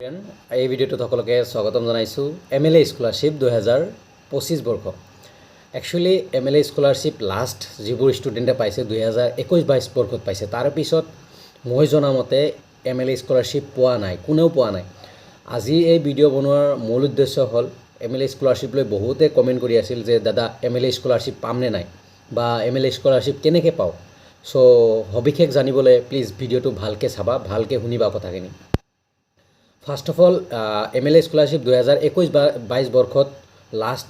everyone এই ভিডিঅ'টোত সকলোকে স্বাগতম জনাইছোঁ MLA স্কলাৰশ্বিপ 2025 বৰ্ষ একচুৱেলি MLA স্কলাৰশ্বিপ লাষ্ট যিবোৰ ষ্টুডেণ্টে পাইছে 2021-22 বৰ্ষত পাইছে তাৰ পিছত মই জনামতে MLA স্কলাৰশ্বিপ পোৱা নাই কোনেও পোৱা নাই আজি এই ভিডিঅ' বনোৱাৰ মূল উদ্দেশ্য হ'ল MLA স্কলাৰশ্বিপ লৈ বহুতে কমেণ্ট কৰি আছিল যে দাদা MLA স্কলাৰশ্বিপ পাম নে নাই বা MLA স্কলাৰশ্বিপ কেনেকৈ পাওঁ সো সবিশেষ জানিবলৈ প্লিজ ভিডিঅ'টো ভালকৈ চাবা ভালকৈ শুনিবা কথাখিনি first of all MLA scholarship 2021-22 বৰ্ষত লাষ্ট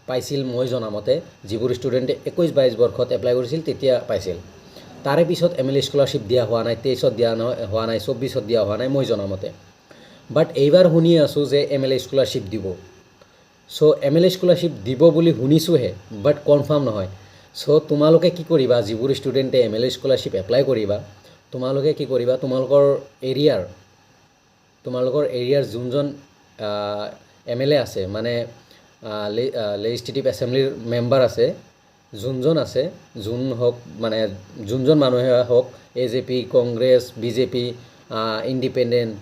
পাইছিল মই জনামতে যিবোৰ ষ্টুডেণ্টে 21-22 বৰ্ষত এপ্লাই কৰিছিল তেতিয়া পাইছিল তাৰে পিছত MLA স্কলাৰশ্বিপ দিয়া হোৱা নাই 23ত দিয়া হোৱা নাই 24ত দিয়া হোৱা নাই মই জনামতে বাট এইবাৰ শুনি আছোঁ যে MLA স্কলাৰশ্বিপ দিব সো MLA স্কলাৰশ্বিপ দিব বুলি শুনিছোঁহে বাট কনফাৰ্ম নহয় সো তোমালোকে কি কৰিবা যিবোৰ ষ্টুডেণ্টে MLA স্কলাৰশ্বিপ এপ্লাই কৰিবা তোমালোকে কি কৰিবা তোমালোকৰ এৰিয়াৰ যোনজন MLA আছে মানে লেজিসলেটিভ এছেম্বলিৰ মেম্বাৰ আছে যোন হওক মানে যোনজন মানুহে হওক AJP কংগ্ৰেছ BJP ইণ্ডিপেণ্ডেণ্ট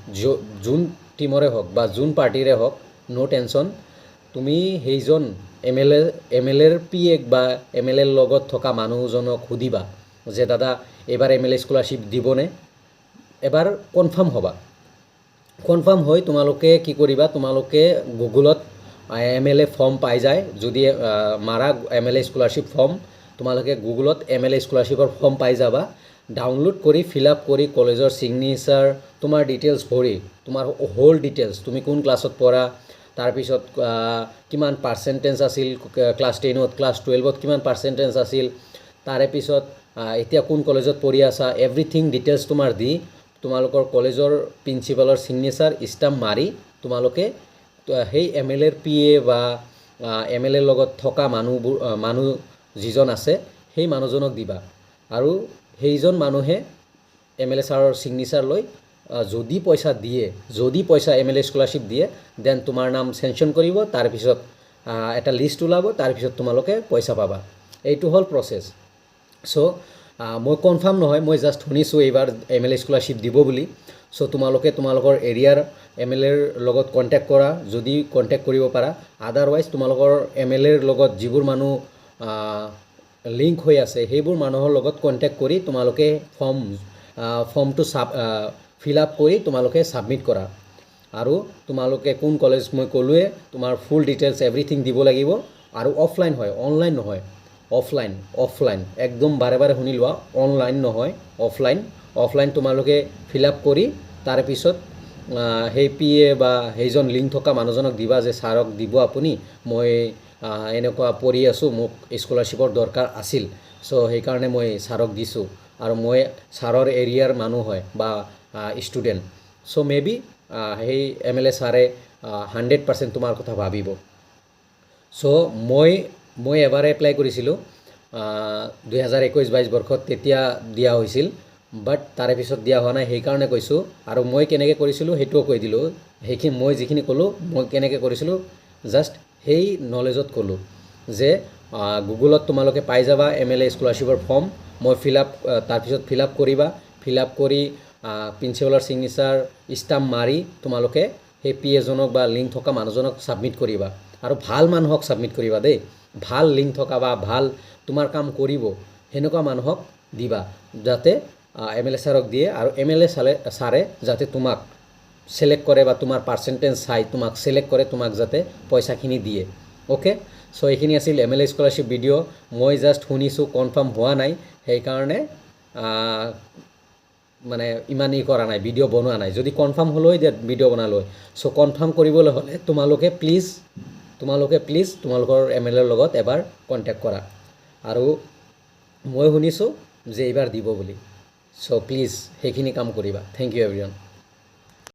যোন টিমৰে হওক বা যোন পাৰ্টিৰে হওক নো টেনশ্যন তুমি সেইজন MLAৰ PA বা MLAৰ লগত থকা মানুহজনক সুধিবা যে দাদা এবাৰ MLA স্কলাৰশ্বিপ দিবনে এবাৰ কনফাৰ্ম হৈ তোমালোকে কি কৰিবা তোমালোকে গুগলত MLA ফৰ্ম পাই যায় যদি মাৰা MLA স্কলাৰশ্বিপ ফৰ্ম তোমালোকে গুগলত MLA স্কলাৰশ্বিপৰ ফৰ্ম পাই যাবা ডাউনলোড কৰি ফিল আপ কৰি কলেজৰ সিগনেচাৰ তোমাৰ ডিটেইলছ ভৰি তোমাৰ হোল ডিটেইলছ তুমি কোন ক্লাছত পঢ়া তাৰপিছত কিমান পাৰ্চেণ্টেজ আছিল ক্লাছ 10ত ক্লাছ 12ত কিমান পাৰ্চেণ্টেজ আছিল তাৰে পিছত এতিয়া কোন কলেজত পঢ়ি আছা এভৰিথিং ডিটেইলছ তোমাৰ দি তোমালোকৰ কলেজৰ প্ৰিন্সিপালৰ সিগনেচাৰ ষ্টাম্প মাৰি তোমালোকে সেই MLAৰ PA বা MLAৰ লগত থকা মানুহ যিজন আছে সেই মানুহজনক দিবা আৰু সেইজন মানুহে MLA ছাৰৰ সিগনেচাৰ লৈ যদি পইচা MLA স্কলাৰশ্বিপ দিয়ে দেন তোমাৰ নাম চেনশ্যন কৰিব তাৰপিছত এটা লিষ্ট ওলাব তাৰপিছত তোমালোকে পইচা পাবা এইটো হ'ল প্ৰচেছ সো মই কনফাৰ্ম নহয় মই জাষ্ট শুনিছোঁ এইবাৰ MLA স্কলাৰশ্বিপ দিব বুলি সো তোমালোকে তোমালোকৰ এৰিয়াৰ MLAৰ লগত কণ্টেক্ট কৰা যদি কণ্টেক্ট কৰিব পাৰা আদাৰৱাইজ তোমালোকৰ MLAৰ লগত যিবোৰ মানুহ লিংক হৈ আছে সেইবোৰ মানুহৰ লগত কণ্টেক্ট কৰি তোমালোকে ফৰ্মটো ফিল আপ কৰি তোমালোকে ছাবমিট কৰা আৰু তোমালোকে কোন কলেজ মই ক'লোৱে তোমাৰ ফুল ডিটেইলছ এভৰিথিং দিব লাগিব আৰু অফলাইন হয় অনলাইন নহয় অফলাইন একদম বাৰে শুনি লোৱা অনলাইন নহয় অফলাইন তোমালোকে ফিল আপ কৰি তাৰপিছত সেই PA বা সেইজন লিংক থকা মানুহজনক দিবা যে ছাৰক দিব আপুনি মই এনেকুৱা পঢ়ি আছোঁ মোক স্কলাৰশ্বিপৰ দৰকাৰ আছিল সো সেইকাৰণে মই ছাৰক দিছোঁ আৰু মই ছাৰৰ এৰিয়াৰ মানুহ হয় বা ষ্টুডেণ্ট সো মেবি সেই MLA ছাৰে 100% তোমাৰ কথা ভাবিব সো মই এবাৰ এপ্লাই কৰিছিলোঁ 2021-22 বৰ্ষত তেতিয়া দিয়া হৈছিল বাট তাৰে পিছত দিয়া হোৱা নাই সেইকাৰণে কৈছোঁ আৰু মই কেনেকৈ কৰিছিলোঁ সেইটোও কৈ দিলোঁ সেইখিনি মই যিখিনি ক'লোঁ মই কেনেকৈ কৰিছিলোঁ জাষ্ট সেই নলেজত ক'লোঁ যে গুগলত তোমালোকে পাই যাবা MLA স্কলাৰশ্বিপৰ ফৰ্ম মই তাৰপিছত ফিল আপ কৰিবা ফিল আপ কৰি প্ৰিন্সিপালৰ সিগনেচাৰ ষ্টাম্প মাৰি তোমালোকে সেই PA জনক বা লিংক থকা মানুহজনক ছাবমিট কৰিবা আৰু ভাল মানুহক ছাবমিট কৰিবা দেই ভাল লিংক থকা বা ভাল তোমাৰ কাম কৰিব সেনেকুৱা মানুহক দিবা যাতে MLA ছাৰক দিয়ে আৰু MLA ছাৰে যাতে তোমাক সিলেক্ট কৰে বা তোমাৰ পাৰ্চেণ্টেজ চাই তোমাক সিলেক্ট কৰে তোমাক যাতে পইচাখিনি দিয়ে ওকে সো এইখিনি আছিল MLA স্কলাৰশ্বিপ ভিডিঅ' মই জাষ্ট শুনিছোঁ কনফাৰ্ম হোৱা নাই সেইকাৰণে মানে ইমান কৰা নাই ভিডিঅ' বনোৱা নাই যদি কনফাৰ্ম হ'লৈ ভিডিঅ' বনালো সো কনফাৰ্ম কৰিবলৈ হ'লে তোমালোকে প্লিজ তোমালোকৰ MLAৰ লগত এবাৰ কণ্টেক্ট কৰা আৰু মই শুনিছোঁ যে এইবাৰ দিব বুলি সো প্লিজ সেইখিনি কাম কৰিবা থেংক ইউ এভৰিৱান